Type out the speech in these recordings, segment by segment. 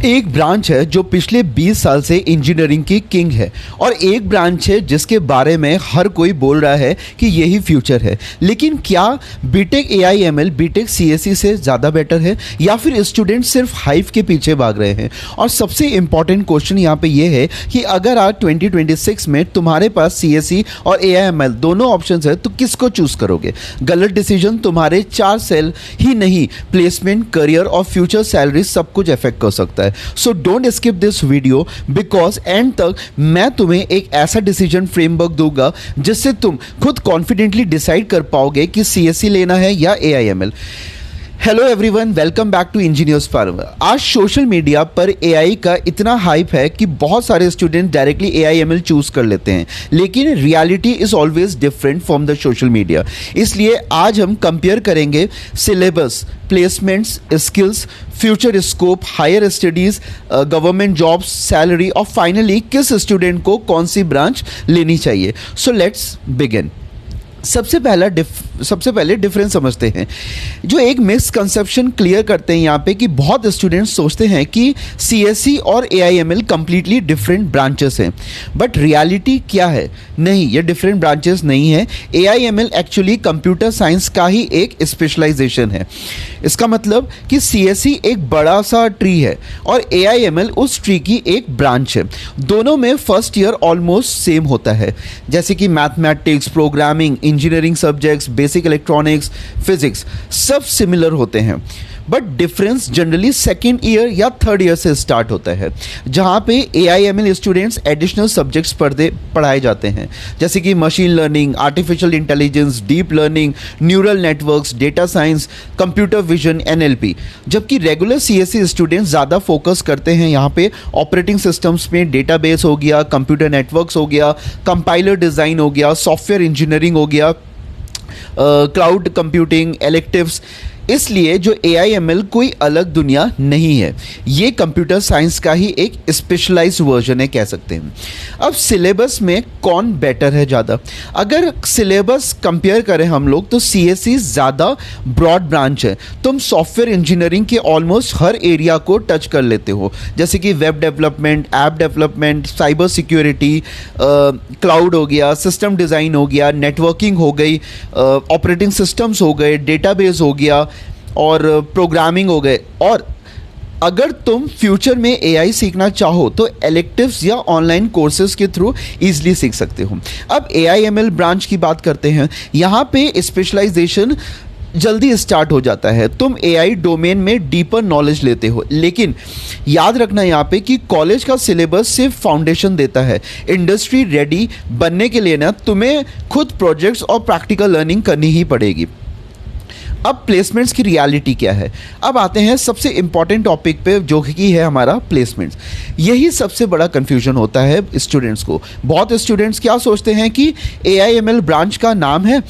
एक ब्रांच है जो पिछले 20 साल से इंजीनियरिंग की किंग है और एक ब्रांच है जिसके बारे में हर कोई बोल रहा है कि यही फ्यूचर है। लेकिन क्या BTech AI ML BTech CSE से ज़्यादा बेटर है या फिर स्टूडेंट सिर्फ हाइप के पीछे भाग रहे हैं? और सबसे इंपॉर्टेंट क्वेश्चन यहाँ पे ये है कि अगर आज 2026 में तुम्हारे पास सीएसई और एआई एमएल दोनों ऑप्शंस है तो किसको चूज करोगे? गलत डिसीजन तुम्हारे 4 सेल ही नहीं, प्लेसमेंट, करियर और फ्यूचर सैलरी सब कुछ अफेक्ट कर सकता है। So don't skip this video because and तक मैं तुम्हें एक ऐसा डिसीजन फ्रेमवर्क दूंगा जिससे तुम खुद कॉन्फिडेंटली डिसाइड कर पाओगे कि सीएसई लेना है या AIML. Hello everyone, welcome back to Engineers Farm. आज सोशल मीडिया पर एआई का इतना हाइप है कि बहुत सारे स्टूडेंट डायरेक्टली एआईएमएल चूज कर लेते हैं, लेकिन reality is always different from the social media. इसलिए आज हम कंपेयर करेंगे syllabus, placements, skills, future scope, higher studies, government jobs, salary और फाइनली किस स्टूडेंट को कौन सी ब्रांच लेनी चाहिए। So let's begin. सबसे पहले डिफरेंस समझते हैं। जो एक मिसकंसेप्शन क्लियर करते हैं यहाँ पे कि बहुत स्टूडेंट्स सोचते हैं कि सीएसई और एआईएमएल कंप्लीटली डिफरेंट ब्रांचेस हैं, बट रियलिटी क्या है? नहीं, ये डिफरेंट ब्रांचेस नहीं है। एआईएमएल एक्चुअली कंप्यूटर साइंस का ही एक स्पेशलाइजेशन है। इसका मतलब कि सीएसई एक बड़ा सा ट्री है और एआईएमएल उस ट्री की एक ब्रांच है। दोनों में फर्स्ट ईयर ऑलमोस्ट सेम होता है, जैसे कि mathematics, programming, engineering subjects, basic electronics, physics सब सिमिलर होते हैं, but difference generally second year या थर्ड ईयर से स्टार्ट होता है, जहाँ पे एआईएमएल स्टूडेंट्स एडिशनल सब्जेक्ट्स पढ़ाए जाते हैं, जैसे कि machine learning, artificial intelligence, deep learning, neural networks, data science, computer vision, NLP. जबकि रेगुलर सीएसई स्टूडेंट्स ज़्यादा फोकस करते हैं यहाँ पे ऑपरेटिंग सिस्टम्स में, डेटाबेस हो गया, कंप्यूटर नेटवर्क्स हो गया, कंपाइलर डिज़ाइन हो गया, सॉफ्टवेयर इंजीनियरिंग हो गया, क्लाउड कंप्यूटिंग, इलेक्टिव्स। इसलिए जो एआईएमएल कोई अलग दुनिया नहीं है, ये कंप्यूटर साइंस का ही एक स्पेशलाइज्ड वर्जन है, कह सकते हैं। अब सिलेबस में कौन बेटर है ज़्यादा? अगर सिलेबस कंपेयर करें हम लोग तो सीएसई ज़्यादा ब्रॉड ब्रांच है। तुम सॉफ्टवेयर इंजीनियरिंग के ऑलमोस्ट हर एरिया को टच कर लेते हो, जैसे कि web development, app development, cyber security, cloud हो गया, सिस्टम डिज़ाइन हो गया, नेटवर्किंग हो गई, ऑपरेटिंग सिस्टम्स हो गए, डेटाबेस हो गया और प्रोग्रामिंग हो गए। और अगर तुम फ्यूचर में एआई सीखना चाहो तो इलेक्टिव्स या ऑनलाइन कोर्सेज के थ्रू इजीली सीख सकते हो। अब एआईएमएल ब्रांच की बात करते हैं। यहाँ पे स्पेशलाइजेशन जल्दी स्टार्ट हो जाता है, तुम एआई डोमेन में डीपर नॉलेज लेते हो, लेकिन याद रखना यहाँ पे कि कॉलेज का सिलेबस सिर्फ फाउंडेशन देता है। इंडस्ट्री रेडी बनने के लिए ना तुम्हें खुद प्रोजेक्ट्स और प्रैक्टिकल लर्निंग करनी ही पड़ेगी। अब प्लेसमेंट्स की रियलिटी क्या है? अब आते हैं सबसे इंपॉर्टेंट टॉपिक पे, जो कि है हमारा प्लेसमेंट्स। यही सबसे बड़ा कंफ्यूजन होता है स्टूडेंट्स को। बहुत स्टूडेंट्स क्या सोचते हैं कि एआईएमएल ब्रांच का नाम है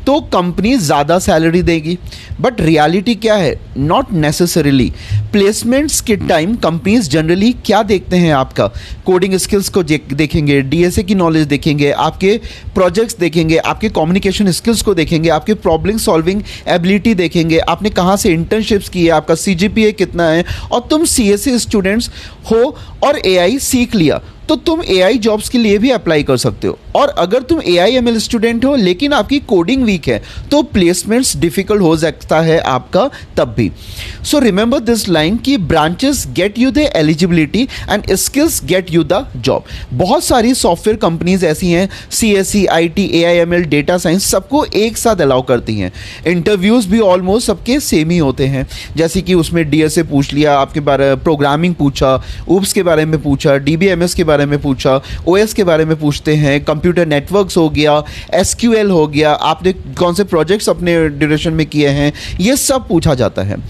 तो कंपनी ज़्यादा सैलरी देगी, बट रियलिटी क्या है? Not necessarily. प्लेसमेंट्स के टाइम कंपनीज जनरली क्या देखते हैं? आपका कोडिंग स्किल्स को देखेंगे, डीएसए की नॉलेज देखेंगे, आपके प्रोजेक्ट्स देखेंगे, आपके कम्युनिकेशन स्किल्स को देखेंगे, आपके प्रॉब्लम सॉल्विंग एबिलिटी देखेंगे, आपने कहाँ से इंटर्नशिप्स की है, आपका सीजीपीए कितना है। और तुम सीएसई स्टूडेंट्स हो और एआई सीख लिया तो तुम एआई जॉब्स के लिए भी अप्लाई कर सकते हो। और अगर तुम एआईएमएल स्टूडेंट हो लेकिन आपकी कोडिंग वीक है तो प्लेसमेंट्स डिफिकल्ट हो सकता है आपका तब भी। सो रिमेंबर दिस लाइन कि branches get you the eligibility and skills get you the job. बहुत सारी सॉफ्टवेयर कंपनीज ऐसी हैं, CSE, IT, AIML, data science सबको एक साथ अलाउ करती हैं। इंटरव्यूज़ भी ऑलमोस्ट सबके सेम ही होते हैं, जैसे कि उसमें डीएसए पूछ लिया, आपके बारे प्रोग्रामिंग पूछा, ऊप्स के बारे में पूछा, डीबीएमएस के बारे में पूछा, ओएस के बारे में पूछते हैं, कंप्यूटर नेटवर्क्स हो गया, एसक्यूएल हो गया, आपने कौन से प्रोजेक्ट्स अपने ड्यूरेशन में किए हैं, ये सब पूछा जाता है।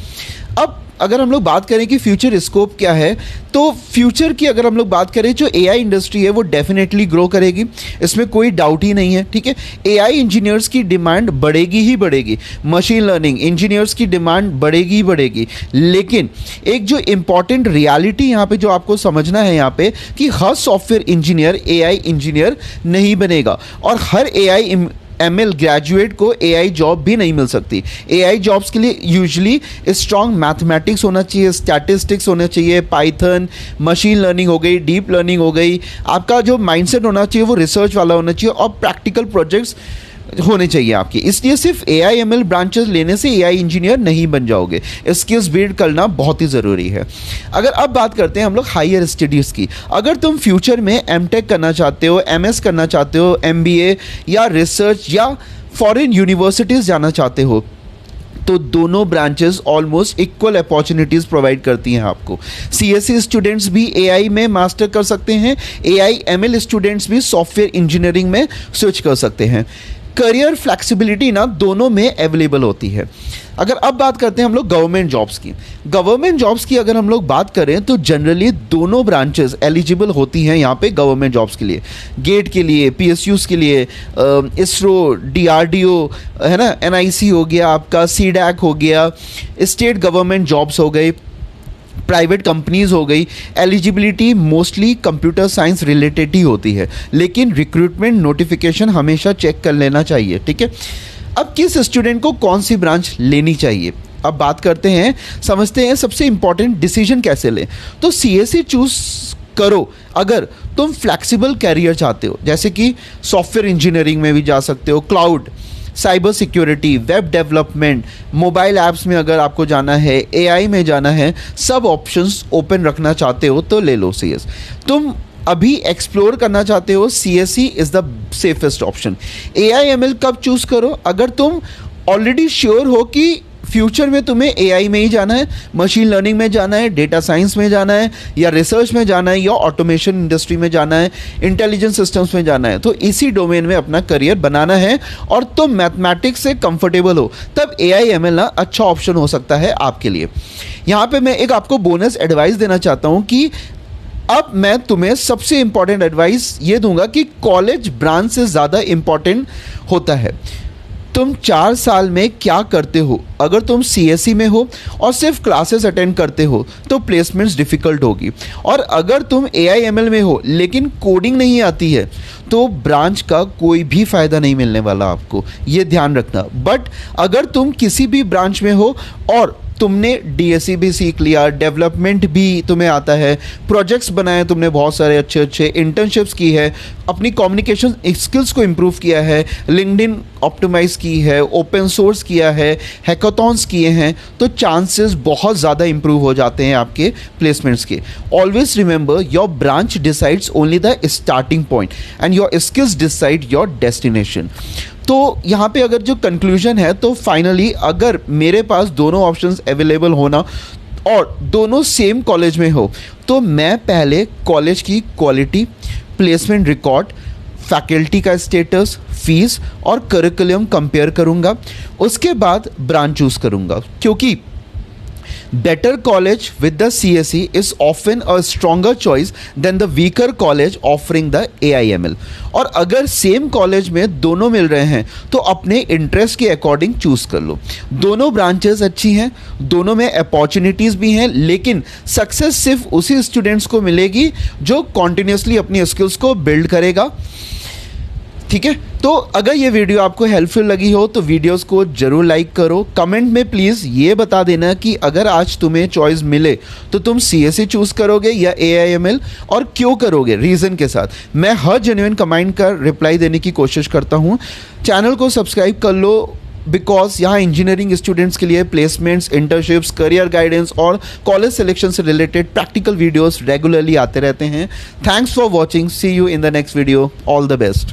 अब अगर हम लोग बात करें कि फ्यूचर स्कोप क्या है, तो फ्यूचर की अगर हम लोग बात करें, जो एआई इंडस्ट्री है वो डेफिनेटली ग्रो करेगी, इसमें कोई डाउट ही नहीं है। ठीक है, एआई इंजीनियर्स की डिमांड बढ़ेगी ही बढ़ेगी, मशीन लर्निंग इंजीनियर्स की डिमांड बढ़ेगी ही बढ़ेगी। लेकिन एक जो इंपॉर्टेंट रियलिटी यहाँ पे जो आपको समझना है यहाँ पे कि हर सॉफ्टवेयर इंजीनियर एआई इंजीनियर नहीं बनेगा और हर एआई ML ग्रेजुएट को AI जॉब भी नहीं मिल सकती। AI जॉब्स के लिए यूजुअली स्ट्रॉन्ग मैथमेटिक्स होना चाहिए, स्टैटिस्टिक्स होना चाहिए, पाइथन, मशीन लर्निंग हो गई, डीप लर्निंग हो गई। आपका जो माइंडसेट होना चाहिए वो रिसर्च वाला होना चाहिए और प्रैक्टिकल प्रोजेक्ट्स होने चाहिए आपकी। इसलिए सिर्फ AI ML ब्रांचेस लेने से AI इंजीनियर नहीं बन जाओगे, स्किल्स बिल्ड करना बहुत ही ज़रूरी है। अगर अब बात करते हैं हम लोग हायर स्टडीज़ की, अगर तुम फ्यूचर में MTech करना चाहते हो, MS करना चाहते हो, MBA या रिसर्च या फॉरेन यूनिवर्सिटीज़ जाना चाहते हो, तो दोनों branches almost equal opportunities provide करती हैं आपको। CSE स्टूडेंट्स भी AI में मास्टर कर सकते हैं, AI ML स्टूडेंट्स भी सॉफ्टवेयर इंजीनियरिंग में स्विच कर सकते हैं। करियर फ्लेक्सिबिलिटी ना दोनों में अवेलेबल होती है। अगर अब बात करते हैं हम लोग गवर्नमेंट जॉब्स की, गवर्नमेंट जॉब्स की अगर हम लोग बात करें तो जनरली दोनों ब्रांचेस एलिजिबल होती हैं यहाँ पे गवर्नमेंट जॉब्स के लिए। गेट के लिए, PSUs के लिए, इसरो, DRDO है ना, NIC हो गया आपका, CDAC हो गया, स्टेट गवर्नमेंट जॉब्स हो गई, प्राइवेट कंपनीज हो गई। Eligibility mostly computer science related ही होती है, लेकिन रिक्रूटमेंट नोटिफिकेशन हमेशा चेक कर लेना चाहिए, ठीक है। अब किस स्टूडेंट को कौन सी ब्रांच लेनी चाहिए, अब बात करते हैं, समझते हैं सबसे इंपॉर्टेंट डिसीजन कैसे लें। तो CSE चूज करो अगर तुम फ्लैक्सिबल कैरियर चाहते हो, जैसे कि सॉफ्टवेयर इंजीनियरिंग में भी जा सकते हो, cloud, cyber security, web development, mobile apps में अगर आपको जाना है, AI में जाना है, सब ऑप्शंस ओपन रखना चाहते हो तो ले लो CS। तुम अभी एक्सप्लोर करना चाहते हो, CSE is the safest option. AI ML कब चूज़ करो, अगर तुम ऑलरेडी श्योर हो कि फ्यूचर में तुम्हें AI में ही जाना है, मशीन लर्निंग में जाना है, डेटा साइंस में जाना है, या रिसर्च में जाना है, या ऑटोमेशन इंडस्ट्री में जाना है, इंटेलिजेंस सिस्टम्स में जाना है, तो इसी डोमेन में अपना करियर बनाना है और तुम मैथमेटिक्स से कंफर्टेबल हो, तब AI ML ना अच्छा ऑप्शन हो सकता है आपके लिए। यहाँ पे मैं एक आपको बोनस एडवाइस देना चाहता हूँ कि अब मैं तुम्हें सबसे इंपॉर्टेंट एडवाइस ये दूंगा कि कॉलेज ब्रांच से ज़्यादा इंपॉर्टेंट होता है। तुम 4 साल में क्या करते हो, अगर तुम CSE में हो और सिर्फ क्लासेस अटेंड करते हो तो प्लेसमेंट्स डिफ़िकल्ट होगी, और अगर तुम AI ML में हो लेकिन कोडिंग नहीं आती है तो ब्रांच का कोई भी फ़ायदा नहीं मिलने वाला आपको, ये ध्यान रखना। बट अगर तुम किसी भी ब्रांच में हो और तुमने DSE भी सीख लिया, डेवलपमेंट भी तुम्हें आता है, प्रोजेक्ट्स बनाए तुमने बहुत सारे अच्छे अच्छे, इंटर्नशिप्स की है, अपनी कम्युनिकेशन स्किल्स को इम्प्रूव किया है, लिंक्डइन ऑप्टिमाइज़ की है, ओपन सोर्स किया है, हैकाथॉन्स किए हैं, तो चांसेस बहुत ज़्यादा इम्प्रूव हो जाते हैं आपके प्लेसमेंट्स के। Always remember your branch decides only the starting point and your skills decide your destination. तो यहाँ पे अगर जो कंक्लूजन है, तो फाइनली अगर मेरे पास दोनों ऑप्शंस अवेलेबल होना और दोनों सेम कॉलेज में हो, तो मैं पहले कॉलेज की क्वालिटी, प्लेसमेंट रिकॉर्ड, फैकल्टी का स्टेटस, फीस और करिकुलम कंपेयर करूँगा, उसके बाद ब्रांच चूज़ करूँगा, क्योंकि better college with the CSE is often a stronger choice than the weaker college offering the AI ML। और अगर सेम कॉलेज में दोनों मिल रहे हैं तो अपने इंटरेस्ट के अकॉर्डिंग चूज़ कर लो। दोनों ब्रांचेस अच्छी हैं, दोनों में अपॉर्चुनिटीज़ भी हैं, लेकिन सक्सेस सिर्फ उसी स्टूडेंट्स को मिलेगी जो कॉन्टिन्यूसली अपनी स्किल्स को बिल्ड करेगा, ठीक है। तो अगर ये वीडियो आपको हेल्पफुल लगी हो तो वीडियोस को ज़रूर लाइक करो। कमेंट में प्लीज़ ये बता देना कि अगर आज तुम्हें चॉइस मिले तो तुम CSE चूज़ करोगे या AI ML, और क्यों करोगे, रीज़न के साथ। मैं हर जेन्युइन कमेंट का रिप्लाई देने की कोशिश करता हूँ। चैनल को सब्सक्राइब कर लो, बिकॉज यहाँ इंजीनियरिंग स्टूडेंट्स के लिए प्लेसमेंट्स, इंटर्नशिप्स, करियर गाइडेंस और कॉलेज सिलेक्शन से रिलेटेड प्रैक्टिकल वीडियोस रेगुलरली आते रहते हैं। Thanks for watching, see you in the next video, all the best.